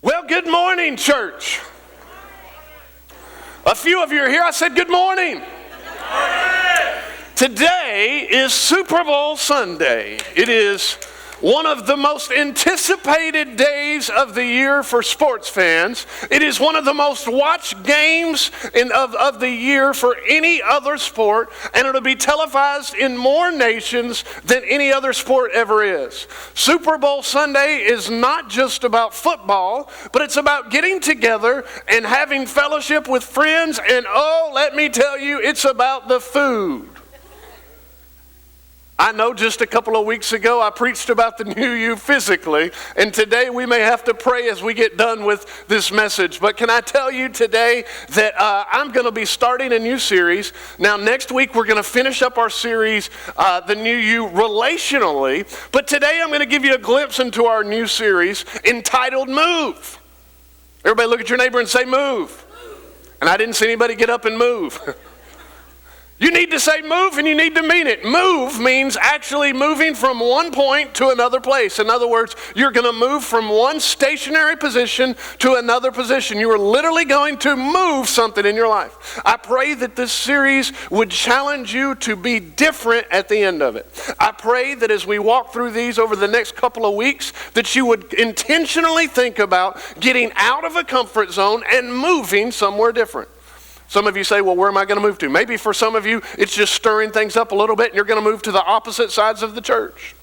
Well, good morning, church. A few of you are here. I said good morning. Good morning. Today is Super Bowl Sunday. It is one of the most anticipated days of the year for sports fans. It is one of the most watched games of the year for any other sport, and it'll be televised in more nations than any other sport ever is. Super Bowl Sunday is not just about football, but it's about getting together and having fellowship with friends, and let me tell you, it's about the food. I know just a couple of weeks ago I preached about the new you physically, and today we may have to pray as we get done with this message. But can I tell you today that I'm going to be starting a new series. Now next week we're going to finish up our series, The New You Relationally. But today I'm going to give you a glimpse into our new series entitled Move. Everybody look at your neighbor and say move. And I didn't see anybody get up and move. You need to say move, and you need to mean it. Move means actually moving from one point to another place. In other words, you're going to move from one stationary position to another position. You are literally going to move something in your life. I pray that this series would challenge you to be different at the end of it. I pray that as we walk through these over the next couple of weeks, that you would intentionally think about getting out of a comfort zone and moving somewhere different. Some of you say, well, where am I going to move to? Maybe for some of you, it's just stirring things up a little bit and you're going to move to the opposite sides of the church.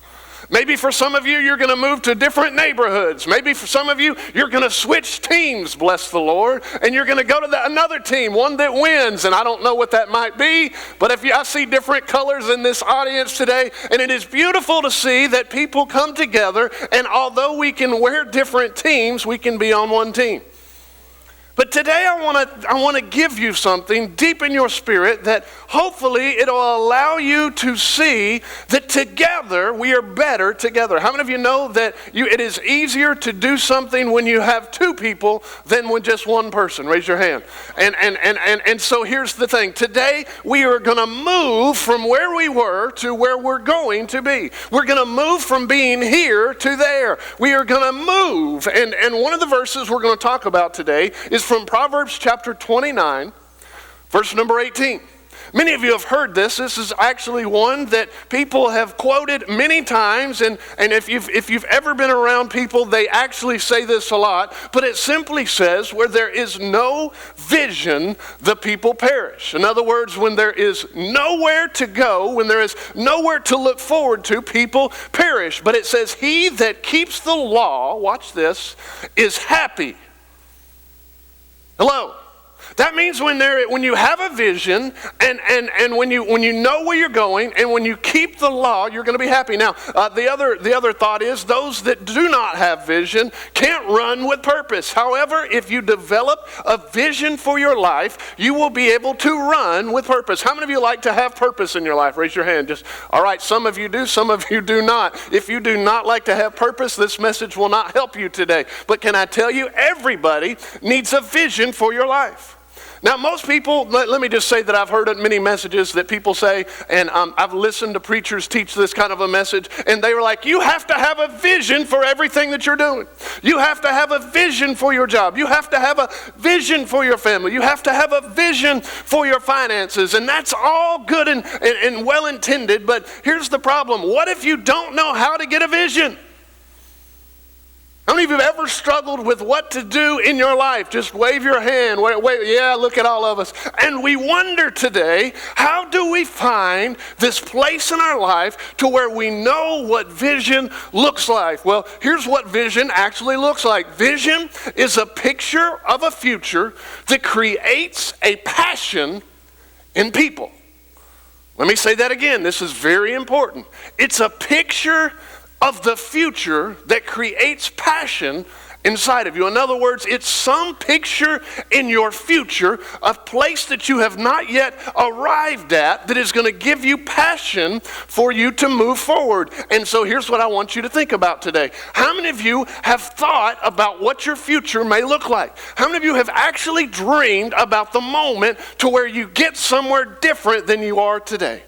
Maybe for some of you, you're going to move to different neighborhoods. Maybe for some of you, you're going to switch teams, bless the Lord, and you're going to go to another team, one that wins, and I don't know what that might be, but I see different colors in this audience today, and it is beautiful to see that people come together, and although we can wear different teams, we can be on one team. But today I want to give you something deep in your spirit that hopefully it'll allow you to see that together we are better together. How many of you know that it is easier to do something when you have two people than with just one person? Raise your hand. And so here's the thing. Today we are going to move from where we were to where we're going to be. We're going to move from being here to there. We are going to move. And one of the verses we're going to talk about today is from Proverbs chapter 29, verse number 18. Many of you have heard this. This is actually one that people have quoted many times, and if you've ever been around people, they actually say this a lot, but it simply says, where there is no vision, the people perish. In other words, when there is nowhere to go, when there is nowhere to look forward to, people perish. But it says, he that keeps the law, watch this, is happy. Hello. That means when you have a vision and when you know where you're going and when you keep the law, you're going to be happy. Now, the other thought is those that do not have vision can't run with purpose. However, if you develop a vision for your life, you will be able to run with purpose. How many of you like to have purpose in your life? Raise your hand. All right, some of you do, some of you do not. If you do not like to have purpose, this message will not help you today. But can I tell you, everybody needs a vision for your life. Now, most people, let me just say that I've heard many messages that people say, and I've listened to preachers teach this kind of a message, and they were like, you have to have a vision for everything that you're doing. You have to have a vision for your job. You have to have a vision for your family. You have to have a vision for your finances, and that's all good and well-intended, but here's the problem. What if you don't know how to get a vision? How many of you have ever struggled with what to do in your life? Just wave your hand. Wait, yeah, look at all of us. And we wonder today, how do we find this place in our life to where we know what vision looks like? Well, here's what vision actually looks like. Vision is a picture of a future that creates a passion in people. Let me say that again. This is very important. It's a picture of the future that creates passion inside of you. In other words, it's some picture in your future, a place that you have not yet arrived at that is going to give you passion for you to move forward. And so here's what I want you to think about today. How many of you have thought about what your future may look like? How many of you have actually dreamed about the moment to where you get somewhere different than you are today?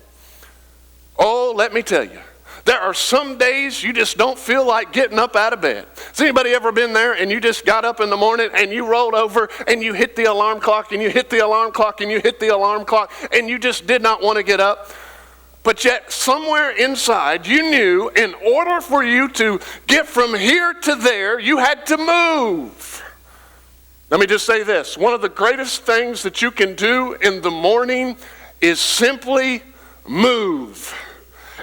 Oh, let me tell you. There are some days you just don't feel like getting up out of bed. Has anybody ever been there and you just got up in the morning and you rolled over and you hit the alarm clock and you hit the alarm clock and you hit the alarm clock and you just did not want to get up? But yet somewhere inside you knew in order for you to get from here to there, you had to move. Let me just say this. One of the greatest things that you can do in the morning is simply move.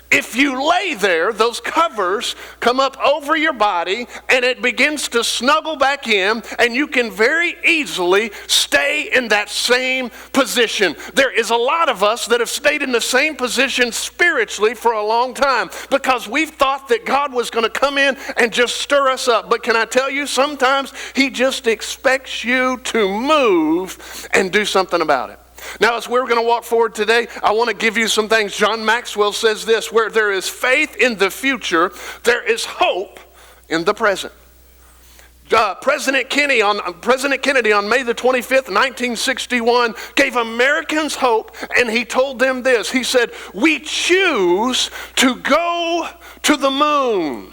If you lay there, those covers come up over your body and it begins to snuggle back in, and you can very easily stay in that same position. There is a lot of us that have stayed in the same position spiritually for a long time because we've thought that God was going to come in and just stir us up. But can I tell you, sometimes He just expects you to move and do something about it. Now, as we're going to walk forward today, I want to give you some things. John Maxwell says this: where there is faith in the future, there is hope in the present. President Kennedy on May the 25th, 1961, gave Americans hope, and he told them this. He said, "We choose to go to the moon."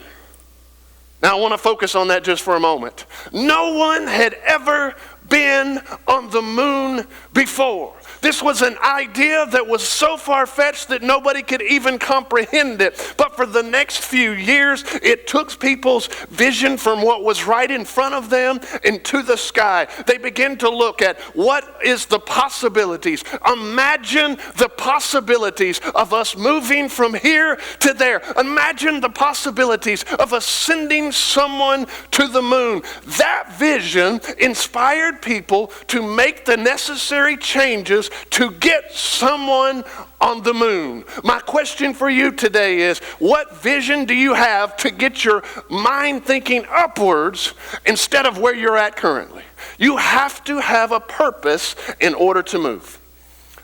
Now, I want to focus on that just for a moment. No one had ever been on the moon before. This was an idea that was so far-fetched that nobody could even comprehend it. But for the next few years, it took people's vision from what was right in front of them into the sky. They began to look at what is the possibilities. Imagine the possibilities of us moving from here to there. Imagine the possibilities of us sending someone to the moon. That vision inspired people to make the necessary changes to get someone on the moon. My question for you today is, what vision do you have to get your mind thinking upwards instead of where you're at currently? You have to have a purpose in order to move.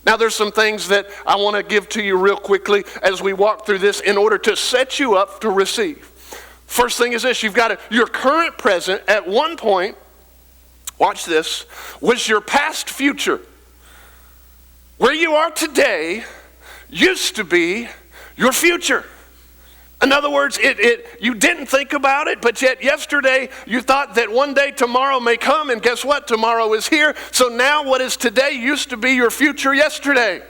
Now, there's some things that I want to give to you real quickly as we walk through this in order to set you up to receive. First thing is this: you've got your current present at one point, watch this, was your past future. Where you are today used to be your future. In other words, you didn't think about it, but yet yesterday you thought that one day tomorrow may come, and guess what? Tomorrow is here. So now what is today used to be your future yesterday.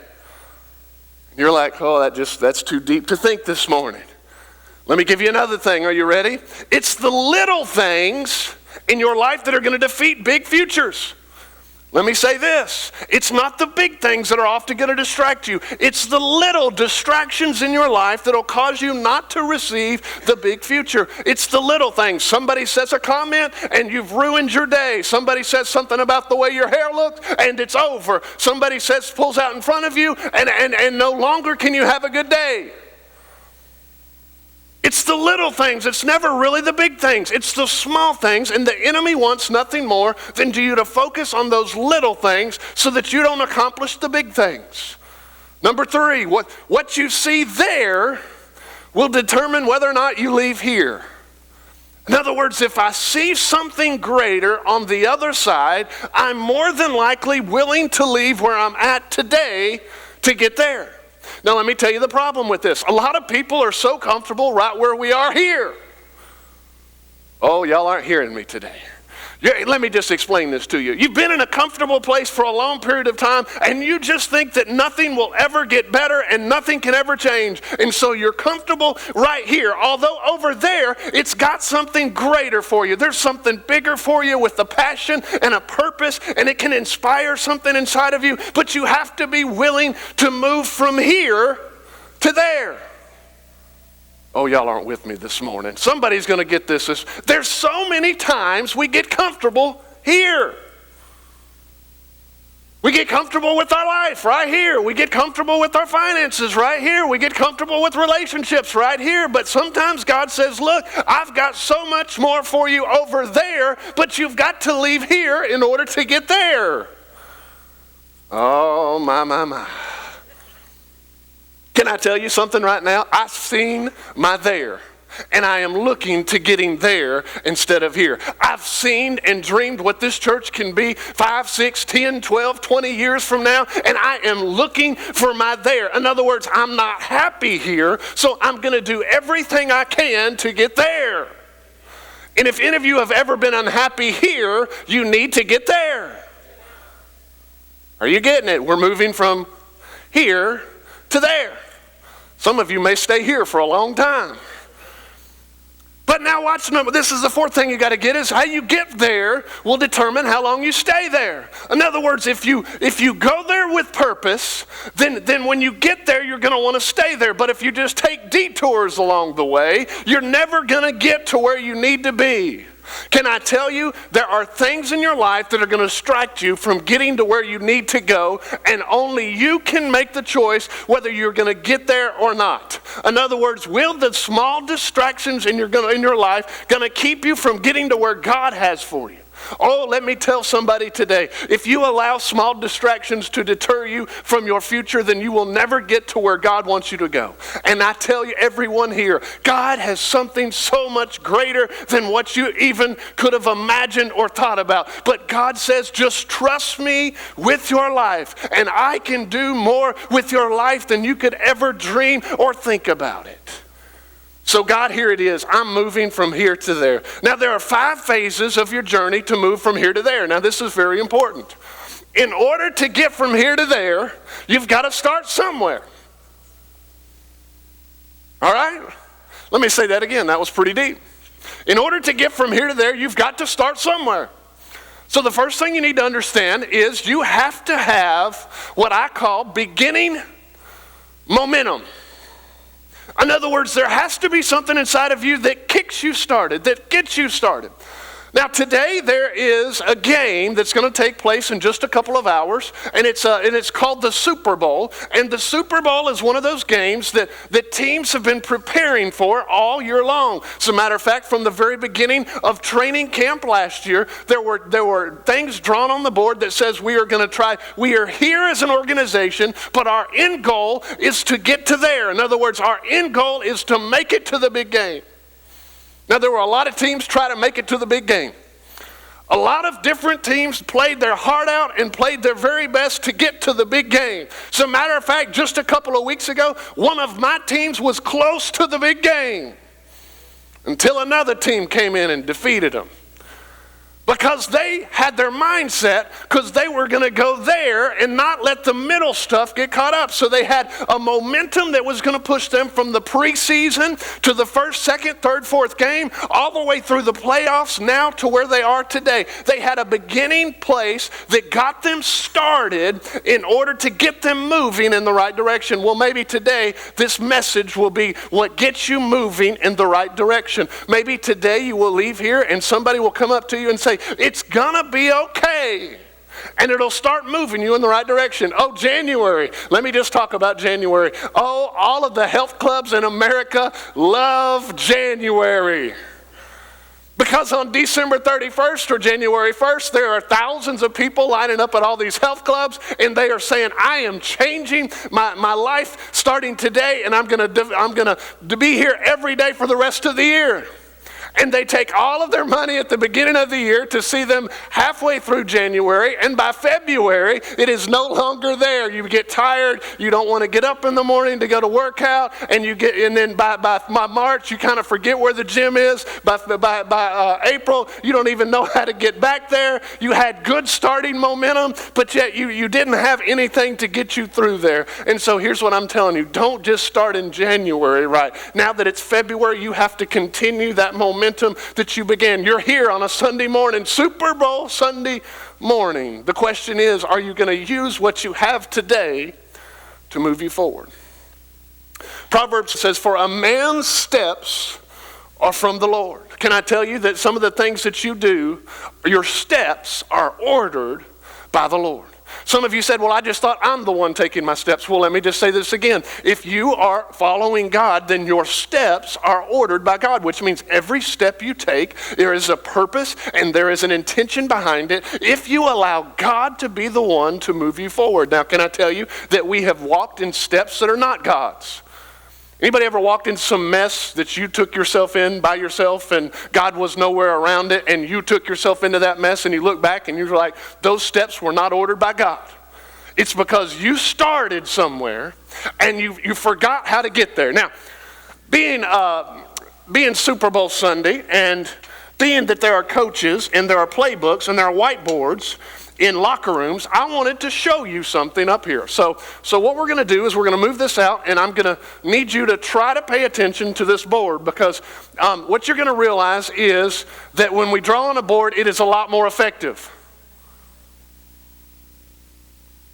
You're like, oh, that's too deep to think this morning. Let me give you another thing. Are you ready? It's the little things in your life that are going to defeat big futures. Let me say this: it's not the big things that are often going to distract you. It's the little distractions in your life that will cause you not to receive the big future. It's the little things. Somebody says a comment and you've ruined your day. Somebody says something about the way your hair looks and it's over. Somebody pulls out in front of you and no longer can you have a good day. It's the little things. It's never really the big things. It's the small things, and the enemy wants nothing more than for you to focus on those little things so that you don't accomplish the big things. Number 3, what you see there will determine whether or not you leave here. In other words, if I see something greater on the other side, I'm more than likely willing to leave where I'm at today to get there. Now, let me tell you the problem with this. A lot of people are so comfortable right where we are here. Oh, y'all aren't hearing me today. Let me just explain this to you. You've been in a comfortable place for a long period of time, and you just think that nothing will ever get better and nothing can ever change. And so you're comfortable right here. Although over there, it's got something greater for you. There's something bigger for you with a passion and a purpose, and it can inspire something inside of you. But you have to be willing to move from here to there. Oh, y'all aren't with me this morning. Somebody's going to get this. There's so many times we get comfortable here. We get comfortable with our life right here. We get comfortable with our finances right here. We get comfortable with relationships right here. But sometimes God says, look, I've got so much more for you over there, but you've got to leave here in order to get there. Oh, my. Can I tell you something right now? I've seen my there. and I am looking to getting there instead of here. I've seen and dreamed what this church can be 5, 6, 10, 12, 20 years from now, and I am looking for my there. In other words, I'm not happy here, so I'm going to do everything I can to get there. And if any of you have ever been unhappy here, you need to get there. Are you getting it? We're moving from here to there. Some of you may stay here for a long time. But now watch, this is the fourth thing you got to get, is how you get there will determine how long you stay there. In other words, if you go there with purpose, then when you get there, you're going to want to stay there. But if you just take detours along the way, you're never going to get to where you need to be. Can I tell you, there are things in your life that are going to distract you from getting to where you need to go, and only you can make the choice whether you're going to get there or not. In other words, will the small distractions in your life going to keep you from getting to where God has for you? Oh, let me tell somebody today, if you allow small distractions to deter you from your future, then you will never get to where God wants you to go. And I tell you, everyone here, God has something so much greater than what you even could have imagined or thought about. But God says, just trust me with your life, and I can do more with your life than you could ever dream or think about it. So God, here it is. I'm moving from here to there. Now, there are 5 phases of your journey to move from here to there. Now, this is very important. In order to get from here to there, you've got to start somewhere. All right? Let me say that again. That was pretty deep. In order to get from here to there, you've got to start somewhere. So the first thing you need to understand is you have to have what I call beginning momentum. In other words, there has to be something inside of you that kicks you started, that gets you started. Now today there is a game that's going to take place in just a couple of hours, and it's called the Super Bowl. And the Super Bowl is one of those games that teams have been preparing for all year long. As a matter of fact, from the very beginning of training camp last year, there were things drawn on the board that says we are here as an organization, but our end goal is to get to there. In other words, our end goal is to make it to the big game. Now, there were a lot of teams try to make it to the big game. A lot of different teams played their heart out and played their very best to get to the big game. As a matter of fact, just a couple of weeks ago, one of my teams was close to the big game until another team came in and defeated them. Because they had their mindset, because they were going to go there and not let the middle stuff get caught up. So they had a momentum that was going to push them from the preseason to the first, second, third, fourth game, all the way through the playoffs now to where they are today. They had a beginning place that got them started in order to get them moving in the right direction. Well, maybe today this message will be what gets you moving in the right direction. Maybe today you will leave here and somebody will come up to you and say, it's gonna be okay. And it'll start moving you in the right direction. Oh, January. Let me just talk about January. Oh, all of the health clubs in America love January. Because on December 31st or January 1st, there are thousands of people lining up at all these health clubs, and they are saying, I am changing my life starting today, and I'm gonna be here every day for the rest of the year. And they take all of their money at the beginning of the year to see them halfway through January, and by February, it is no longer there. You get tired, you don't want to get up in the morning to go to work out, and then by March, you kind of forget where the gym is. By April, you don't even know how to get back there. You had good starting momentum, but yet you didn't have anything to get you through there. And so here's what I'm telling you. Don't just start in January, right? Now that it's February, you have to continue that momentum that you began. You're here on a Sunday morning, Super Bowl Sunday morning. The question is, are you going to use what you have today to move you forward? Proverbs says, for a man's steps are from the Lord. Can I tell you that some of the things that you do, your steps are ordered by the Lord? Some of you said, well, I just thought I'm the one taking my steps. Well, let me just say this again. If you are following God, then your steps are ordered by God, which means every step you take, there is a purpose and there is an intention behind it if you allow God to be the one to move you forward. Now, can I tell you that we have walked in steps that are not God's? Anybody ever walked in some mess that you took yourself in by yourself and God was nowhere around it, and you took yourself into that mess and you look back and you're like, those steps were not ordered by God? It's because you started somewhere and you forgot how to get there. Now, being Super Bowl Sunday and being that there are coaches and there are playbooks and there are whiteboards in locker rooms, I wanted to show you something up here. So what we're going to do is we're going to move this out, and I'm going to need you to try to pay attention to this board, because what you're going to realize is that when we draw on a board, it is a lot more effective.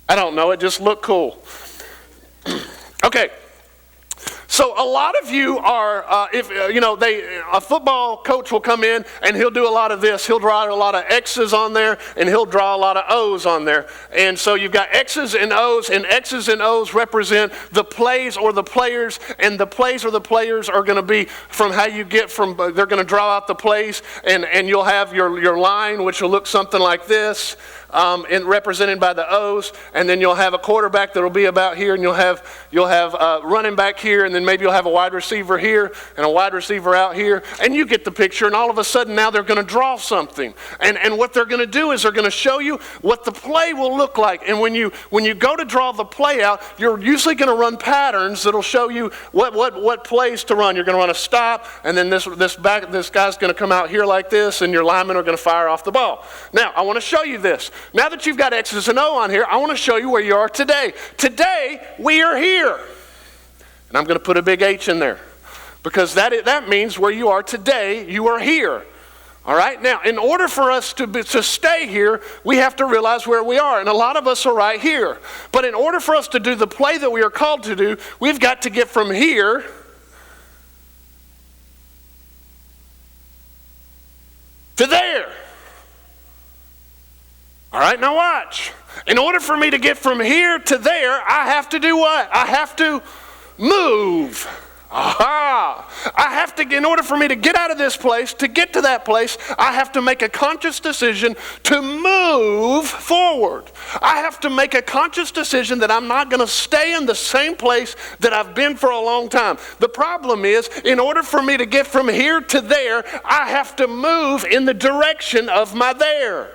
I don't know, it just looked cool. Okay. So a lot of you are, a football coach will come in and he'll do a lot of this. He'll draw a lot of X's on there and he'll draw a lot of O's on there. And so you've got X's and X's and O's represent the plays or the players, and the plays or the players are going to be from how you get from, they're going to draw out the plays, and you'll have your line, which will look something like this. And represented by the O's, and then you'll have a quarterback that'll be about here, and you'll have running back here, and then maybe you'll have a wide receiver here and a wide receiver out here, and you get the picture. And all of a sudden now they're going to draw something, and what they're going to do is they're going to show you what the play will look like. And when you go to draw the play out, you're usually going to run patterns that'll show you what plays to run. You're going to run a stop, and then this guy's going to come out here like this, and your linemen are going to fire off the ball. Now I want to show you this. Now that you've got X's and O on here, I want to show you where you are today. Today, we are here. And I'm going to put a big H in there, because that means where you are today, you are here. All right? Now, in order for us to stay here, we have to realize where we are. And a lot of us are right here. But in order for us to do the play that we are called to do, we've got to get from here to there. All right, now watch. In order for me to get from here to there, I have to do what? I have to move. Aha! In order for me to get out of this place, to get to that place, I have to make a conscious decision to move forward. I have to make a conscious decision that I'm not going to stay in the same place that I've been for a long time. The problem is, in order for me to get from here to there, I have to move in the direction of my there.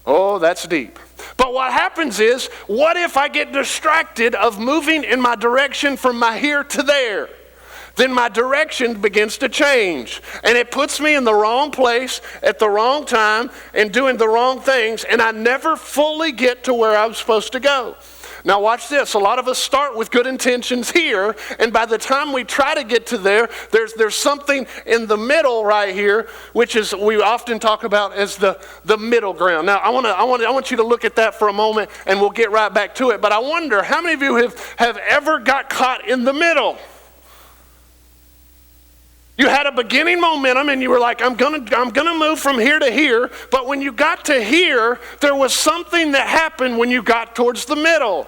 Oh, that's deep. But what happens is, what if I get distracted of moving in my direction from my here to there? Then my direction begins to change, and it puts me in the wrong place at the wrong time and doing the wrong things, and I never fully get to where I'm supposed to go. Now watch this. A lot of us start with good intentions here, and by the time we try to get to there, there's something in the middle right here, which is we often talk about as the middle ground. Now I want you to look at that for a moment, and we'll get right back to it. But I wonder how many of you have ever got caught in the middle? You had a beginning momentum and you were like, I'm gonna move from here to here, but when you got to here, there was something that happened when you got towards the middle.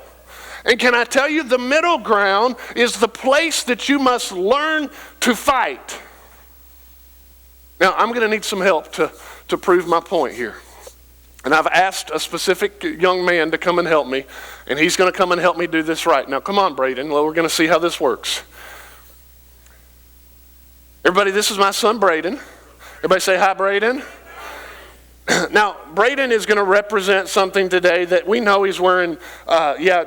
And can I tell you, the middle ground is the place that you must learn to fight. Now, I'm gonna need some help to prove my point here. And I've asked a specific young man to come and help me, and he's gonna come and help me do this right. Now, come on, Braden, well, we're gonna see how this works. Everybody, this is my son, Braden. Everybody say hi, Braden. Now, Braden is going to represent something today that we know he's wearing,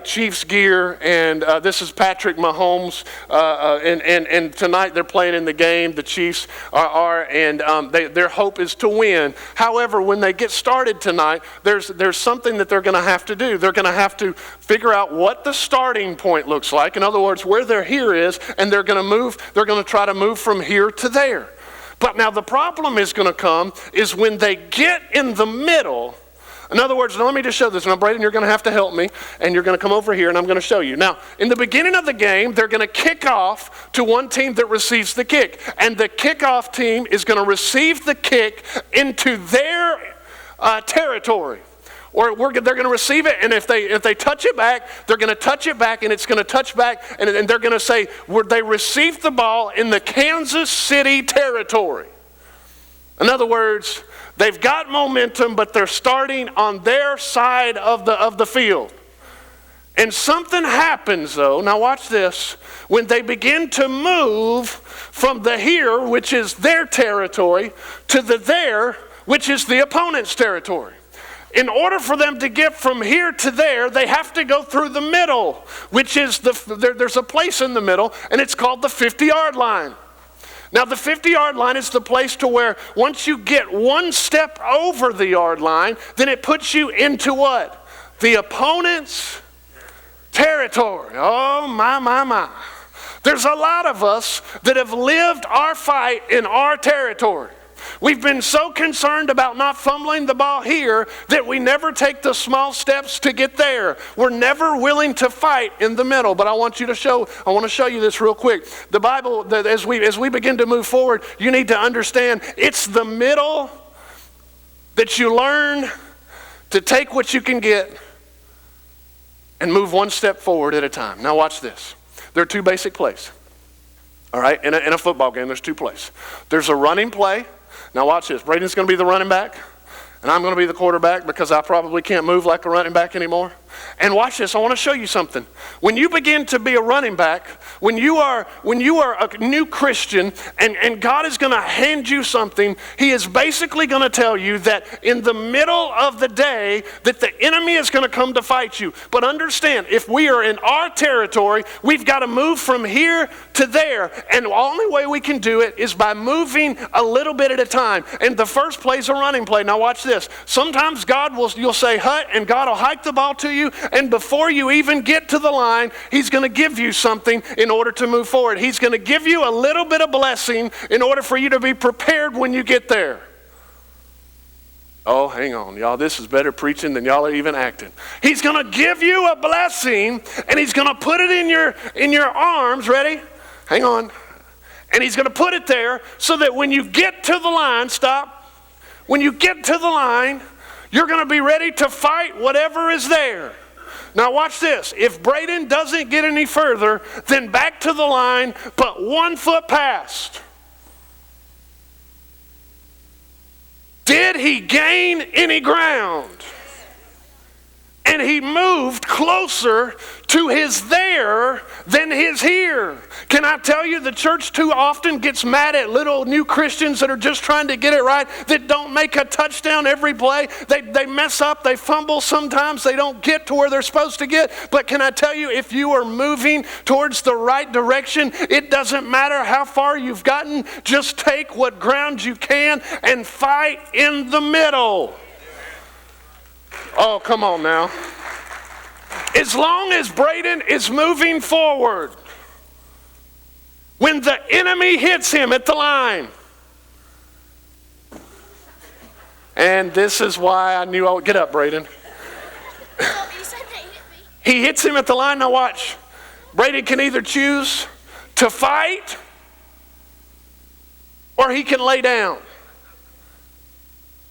Chiefs gear, and this is Patrick Mahomes, and tonight they're playing in the game. The Chiefs and their hope is to win. However, when they get started tonight, there's something that they're going to have to do. They're going to have to figure out what the starting point looks like. In other words, where their here is, and they're going to try to move from here to there. But now the problem is going to come is when they get in the middle. In other words, now let me just show this. Now, Braden, you're going to have to help me, and you're going to come over here, and I'm going to show you. Now, in the beginning of the game, they're going to kick off to one team that receives the kick, and the kickoff team is going to receive the kick into their territory. Or they're going to receive it, and if they touch it back, they're going to touch it back, and it's going to touch back, and they're going to say, they received the ball in the Kansas City territory. In other words, they've got momentum, but they're starting on their side of the field. And something happens though, now watch this, when they begin to move from the here, which is their territory, to the there, which is the opponent's territory. In order for them to get from here to there, they have to go through the middle, which is there's a place in the middle, and it's called the 50-yard line. Now the 50-yard line is the place to where once you get one step over the yard line, then it puts you into what? The opponent's territory. Oh, my. There's a lot of us that have lived our fight in our territory. We've been so concerned about not fumbling the ball here that we never take the small steps to get there. We're never willing to fight in the middle. But I want to show you this real quick. The Bible, as we begin to move forward, you need to understand it's the middle that you learn to take what you can get and move one step forward at a time. Now watch this. There are two basic plays. All right, in a football game, there's two plays. There's a running play. Now watch this. Braden's going to be the running back, and I'm going to be the quarterback because I probably can't move like a running back anymore. And watch this. I want to show you something. When you begin to be a running back, when you are a new Christian, and God is going to hand you something, He is basically going to tell you that in the middle of the day that the enemy is going to come to fight you. But understand, if we are in our territory, we've got to move from here to there. And the only way we can do it is by moving a little bit at a time. And the first play is a running play. Now watch this. Sometimes you'll say hut, and God will hike the ball to you. And before you even get to the line, He's going to give you something in order to move forward. He's going to give you a little bit of blessing in order for you to be prepared when you get there. Oh, hang on, y'all. This is better preaching than y'all are even acting. He's going to give you a blessing, and He's going to put it in your arms. Ready? Hang on. And He's going to put it there so that when you get to the line, stop. When you get to the line, you're going to be ready to fight whatever is there. Now watch this. If Braden doesn't get any further than back to the line, but 1 foot past, did he gain any ground? And he moved closer to his there than his here. Can I tell you, the church too often gets mad at little new Christians that are just trying to get it right, that don't make a touchdown every play. They mess up, they fumble sometimes, they don't get to where they're supposed to get. But can I tell you, if you are moving towards the right direction, it doesn't matter how far you've gotten. Just take what ground you can and fight in the middle. Oh, come on now. As long as Braden is moving forward, when the enemy hits him at the line, and this is why I knew I would get up, Braden. He hits him at the line. Now watch. Braden can either choose to fight or he can lay down.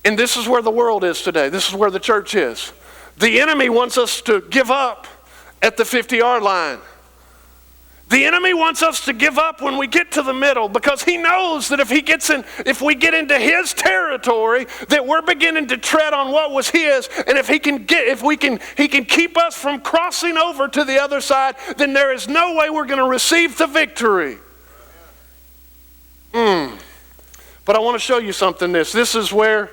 And this is where the world is today. This is where the church is. The enemy wants us to give up at the 50-yard line. The enemy wants us to give up when we get to the middle, because he knows that if we get into his territory, that we're beginning to tread on what was his, and he can keep us from crossing over to the other side, then there is no way we're going to receive the victory. But I want to show you something. This is where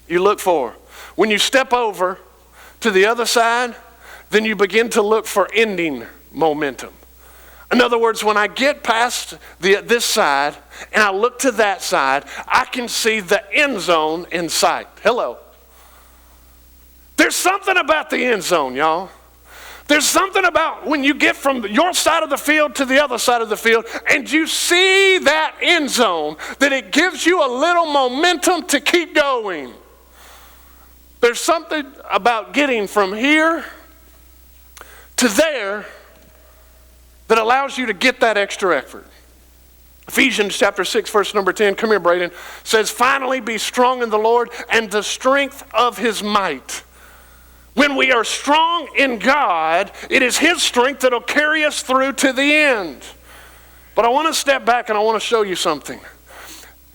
you look for. When you step over to the other side, then you begin to look for ending momentum. In other words, when I get past this side and I look to that side, I can see the end zone in sight. Hello. There's something about the end zone, y'all. There's something about when you get from your side of the field to the other side of the field and you see that end zone, that it gives you a little momentum to keep going. There's something about getting from here to there that allows you to get that extra effort. Ephesians chapter 6, verse number 10, come here, Braden, says, finally be strong in the Lord and the strength of His might. When we are strong in God, it is His strength that will carry us through to the end. But I want to step back and I want to show you something.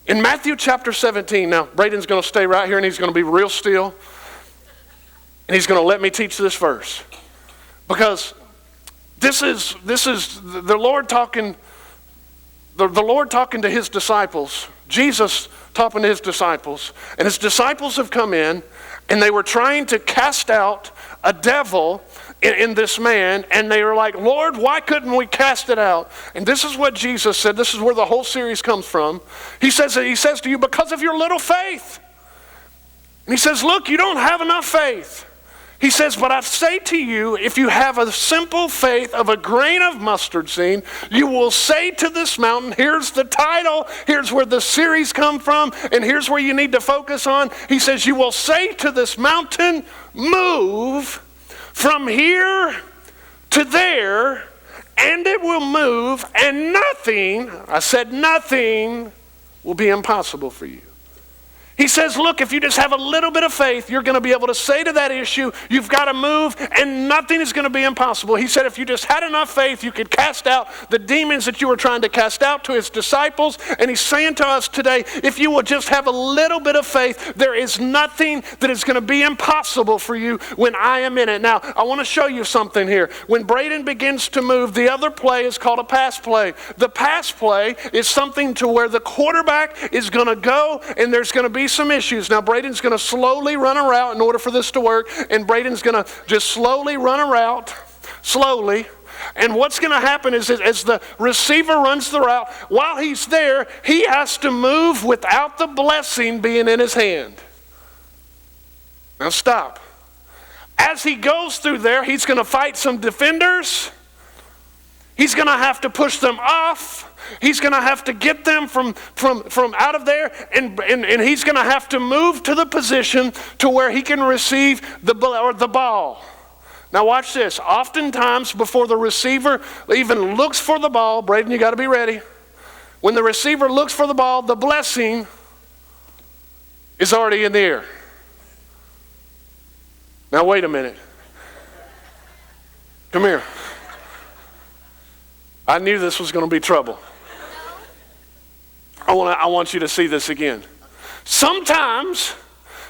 In Matthew chapter 17, now Braden's going to stay right here and he's going to be real still. And he's going to let me teach this verse. Because this is the Lord talking, the Lord talking to his disciples, Jesus talking to his disciples, and his disciples have come in and they were trying to cast out a devil in this man, and they were like, Lord, why couldn't we cast it out? And this is what Jesus said. This is where the whole series comes from. He says to you, because of your little faith. And he says, look, you don't have enough faith. He says, but I say to you, if you have a simple faith of a grain of mustard seed, you will say to this mountain, here's the title, here's where the series come from, and here's where you need to focus on. He says, you will say to this mountain, move from here to there, and it will move, and nothing, I said nothing, will be impossible for you. He says, look, if you just have a little bit of faith, you're going to be able to say to that issue, you've got to move, and nothing is going to be impossible. He said, if you just had enough faith, you could cast out the demons that you were trying to cast out to his disciples. And he's saying to us today, if you will just have a little bit of faith, there is nothing that is going to be impossible for you when I am in it. Now, I want to show you something here. When Braden begins to move, the other play is called a pass play. The pass play is something to where the quarterback is going to go, and there's going to be some issues. Now, Braden's going to slowly run a route in order for this to work, and Braden's going to just slowly run a route, slowly. And what's going to happen is as the receiver runs the route, while he's there, he has to move without the blessing being in his hand. Now, stop. As he goes through there, he's going to fight some defenders. He's going to have to push them off. He's going to have to get them from out of there, and he's going to have to move to the position to where he can receive the ball. Now watch this. Oftentimes before the receiver even looks for the ball, Braden, you got to be ready. When the receiver looks for the ball, the blessing is already in the air. Now wait a minute. Come here. I knew this was going to be trouble. I want you to see this again. Sometimes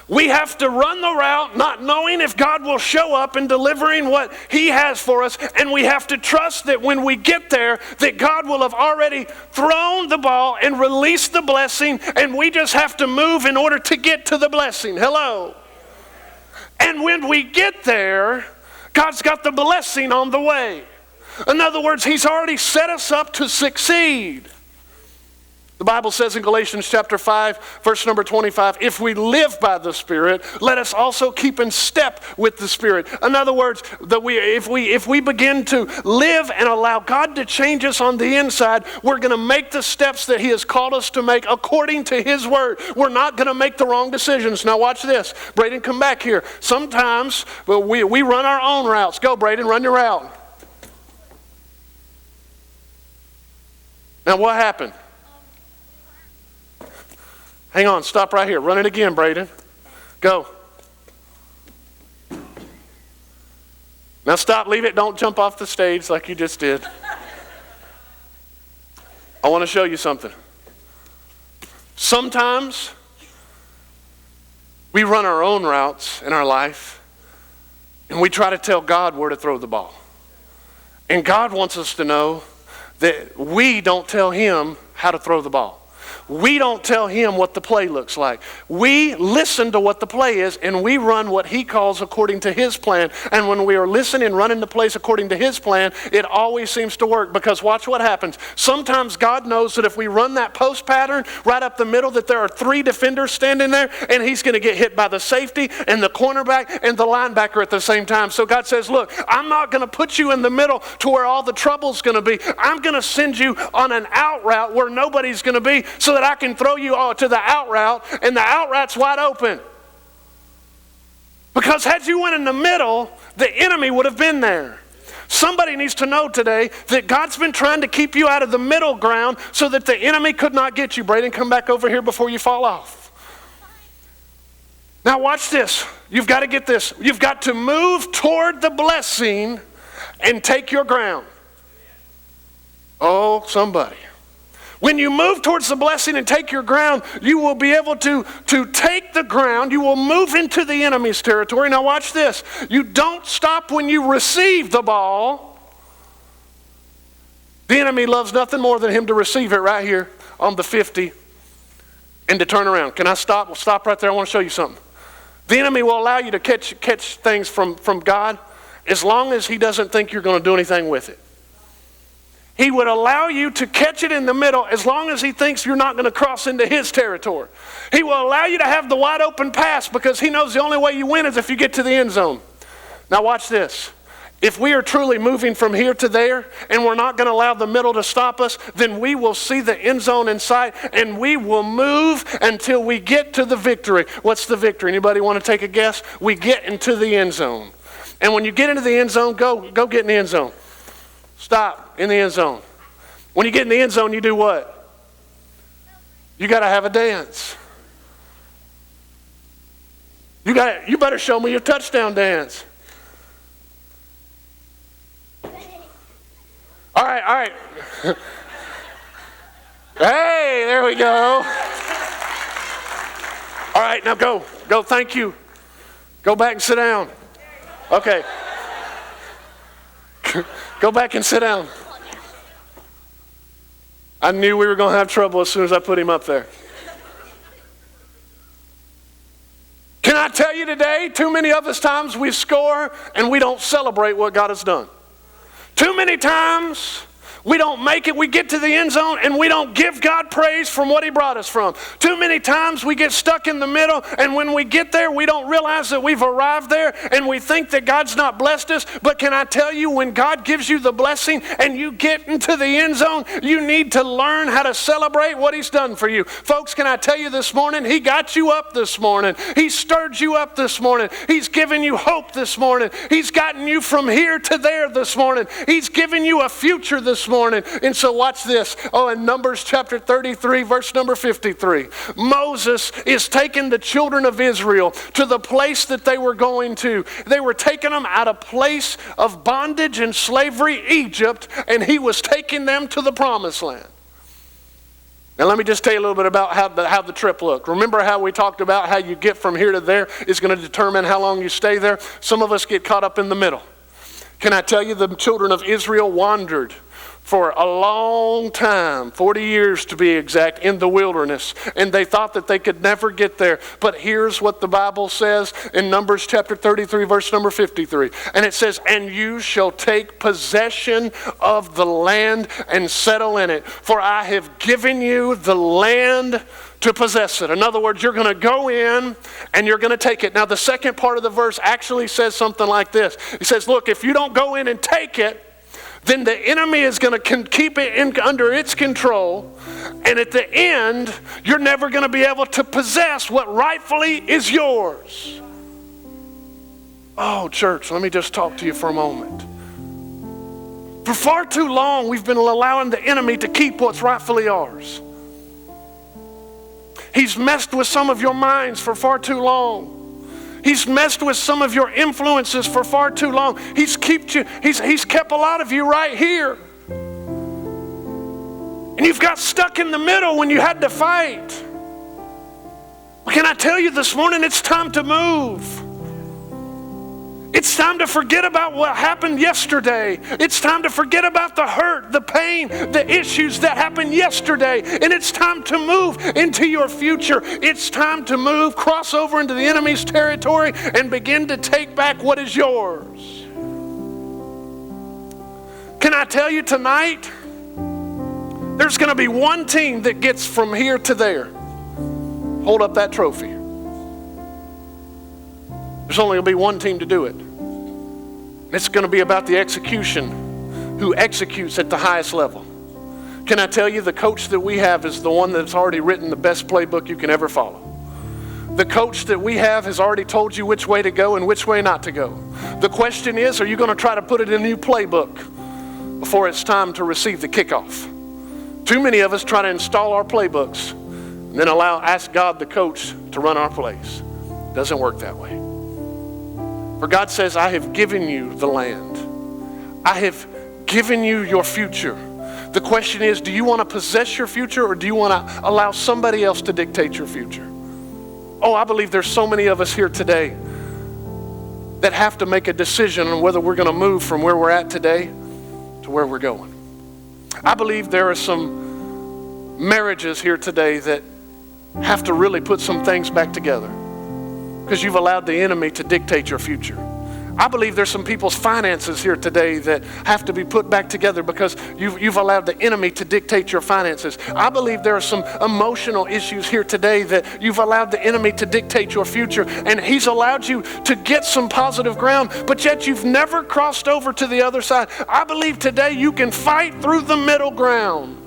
we have to run the route not knowing if God will show up in delivering what he has for us, and we have to trust that when we get there that God will have already thrown the ball and released the blessing, and we just have to move in order to get to the blessing. Hello. And when we get there, God's got the blessing on the way. In other words, he's already set us up to succeed. The Bible says in Galatians chapter 5, verse number 25, if we live by the Spirit, let us also keep in step with the Spirit. In other words, if we begin to live and allow God to change us on the inside, we're going to make the steps that he has called us to make according to his word. We're not going to make the wrong decisions. Now watch this. Braden, come back here. Sometimes we run our own routes. Go, Braden, run your route. Now what happened? Hang on, stop right here. Run it again, Braden. Go. Now stop, leave it. Don't jump off the stage like you just did. I want to show you something. Sometimes we run our own routes in our life, and we try to tell God where to throw the ball. And God wants us to know that we don't tell him how to throw the ball. We don't tell him what the play looks like. We listen to what the play is, and we run what he calls according to his plan. And when we are listening and running the plays according to his plan, it always seems to work, because watch what happens. Sometimes God knows that if we run that post pattern right up the middle, that there are 3 defenders standing there, and he's going to get hit by the safety and the cornerback and the linebacker at the same time. So God says, look, I'm not going to put you in the middle to where all the trouble's going to be. I'm going to send you on an out route where nobody's going to be, so that I can throw you to the out route, and the out route's wide open. Because had you went in the middle, the enemy would have been there. Somebody needs to know today that God's been trying to keep you out of the middle ground so that the enemy could not get you. Braden, come back over here before you fall off. Now watch this. You've got to get this. You've got to move toward the blessing and take your ground. Oh, somebody. When you move towards the blessing and take your ground, you will be able to take the ground. You will move into the enemy's territory. Now watch this. You don't stop when you receive the ball. The enemy loves nothing more than him to receive it right here on the 50 and to turn around. Can I stop? We'll stop right there. I want to show you something. The enemy will allow you to catch things from God as long as he doesn't think you're going to do anything with it. He would allow you to catch it in the middle as long as he thinks you're not going to cross into his territory. He will allow you to have the wide open pass because he knows the only way you win is if you get to the end zone. Now watch this. If we are truly moving from here to there and we're not going to allow the middle to stop us, then we will see the end zone in sight and we will move until we get to the victory. What's the victory? Anybody want to take a guess? We get into the end zone. And when you get into the end zone, go get in the end zone. Stop in the end zone. When you get in the end zone, you do what? You got to have a dance. You better show me your touchdown dance. All right. Hey, there we go. All right, now go. Thank you. Go back and sit down. Okay. Go back and sit down. I knew we were going to have trouble as soon as I put him up there. Can I tell you today, too many of us times we score and we don't celebrate what God has done. Too many times we don't make it, we get to the end zone and we don't give God praise from what he brought us from. Too many times we get stuck in the middle and when we get there we don't realize that we've arrived there and we think that God's not blessed us. But can I tell you, when God gives you the blessing and you get into the end zone, you need to learn how to celebrate what he's done for you. Folks, can I tell you this morning, he got you up this morning. He stirred you up this morning. He's given you hope this morning. He's gotten you from here to there this morning. He's given you a future this morning. And so watch this. In Numbers chapter 33, verse number 53. Moses is taking the children of Israel to the place that they were going to. They were taking them out of place of bondage and slavery, Egypt, and he was taking them to the promised land. Now let me just tell you a little bit about how the trip looked. Remember how we talked about how you get from here to there is going to determine how long you stay there? Some of us get caught up in the middle. Can I tell you, the children of Israel wandered for a long time, 40 years to be exact, in the wilderness. And they thought that they could never get there. But here's what the Bible says in Numbers chapter 33, verse number 53. And it says, "And you shall take possession of the land and settle in it. For I have given you the land to possess it." In other words, you're going to go in and you're going to take it. Now, the second part of the verse actually says something like this. It says, look, if you don't go in and take it, then the enemy is going to keep it under its control. And at the end, you're never going to be able to possess what rightfully is yours. Oh, church, let me just talk to you for a moment. For far too long, we've been allowing the enemy to keep what's rightfully ours. He's messed with some of your minds for far too long. He's messed with some of your influences for far too long. He's kept a lot of you right here. And you've got stuck in the middle when you had to fight. Well, can I tell you this morning, it's time to move. It's time to forget about what happened yesterday. It's time to forget about the hurt, the pain, the issues that happened yesterday. And it's time to move into your future. It's time to move, cross over into the enemy's territory and begin to take back what is yours. Can I tell you tonight, there's going to be one team that gets from here to there. Hold up that trophy. There's only going to be one team to do it. It's going to be about the execution, who executes at the highest level. Can I tell you, the coach that we have is the one that's already written the best playbook you can ever follow. The coach that we have has already told you which way to go and which way not to go. The question is, are you going to try to put it in a new playbook before it's time to receive the kickoff? Too many of us try to install our playbooks and then ask God, the coach, to run our plays. It doesn't work that way. For God says, I have given you the land. I have given you your future. The question is, do you want to possess your future, or do you want to allow somebody else to dictate your future? Oh, I believe there's so many of us here today that have to make a decision on whether we're going to move from where we're at today to where we're going. I believe there are some marriages here today that have to really put some things back together because you've allowed the enemy to dictate your future. I believe there's some people's finances here today that have to be put back together because you've allowed the enemy to dictate your finances. I believe there are some emotional issues here today that you've allowed the enemy to dictate your future, and he's allowed you to get some positive ground, but yet you've never crossed over to the other side. I believe today you can fight through the middle ground.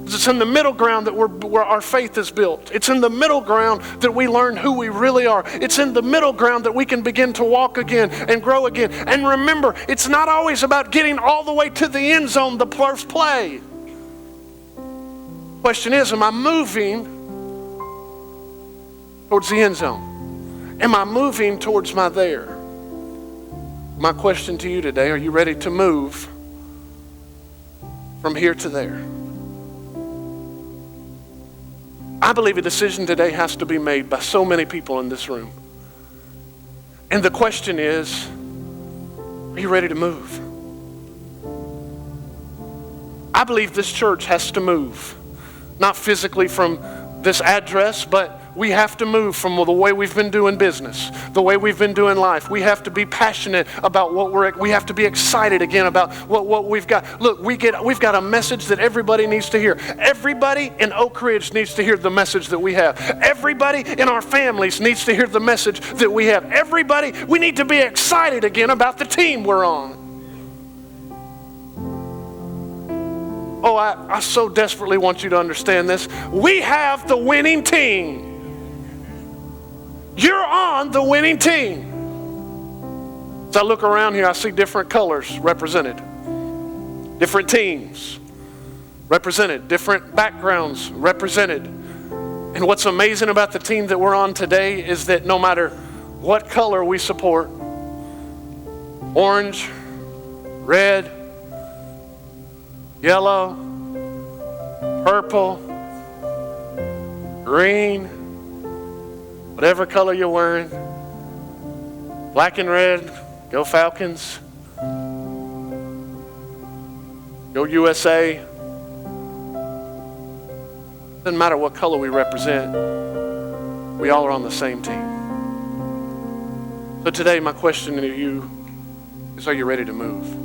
It's in the middle ground that where our faith is built. It's in the middle ground that we learn who we really are. It's in the middle ground that we can begin to walk again and grow again. And remember, it's not always about getting all the way to the end zone, the first play. Question is, am I moving towards the end zone? Am I moving towards my there? My question to you today, are you ready to move from here to there? I believe a decision today has to be made by so many people in this room. And the question is, are you ready to move? I believe this church has to move, not physically from this address, but we have to move from the way we've been doing business, the way we've been doing life. We have to be passionate about we have to be excited again about what we've got. Look, we've got a message that everybody needs to hear. Everybody in Oak Ridge needs to hear the message that we have. Everybody in our families needs to hear the message that we have. Everybody, we need to be excited again about the team we're on. Oh, I so desperately want you to understand this. We have the winning team. You're on the winning team. As I look around here, I see different colors represented, different teams represented, different backgrounds represented. And what's amazing about the team that we're on today is that no matter what color we support, orange, red, yellow, purple, green, whatever color you're wearing, black and red, go Falcons, go USA. Doesn't matter what color we represent, we all are on the same team. So today my question to you is, are you ready to move?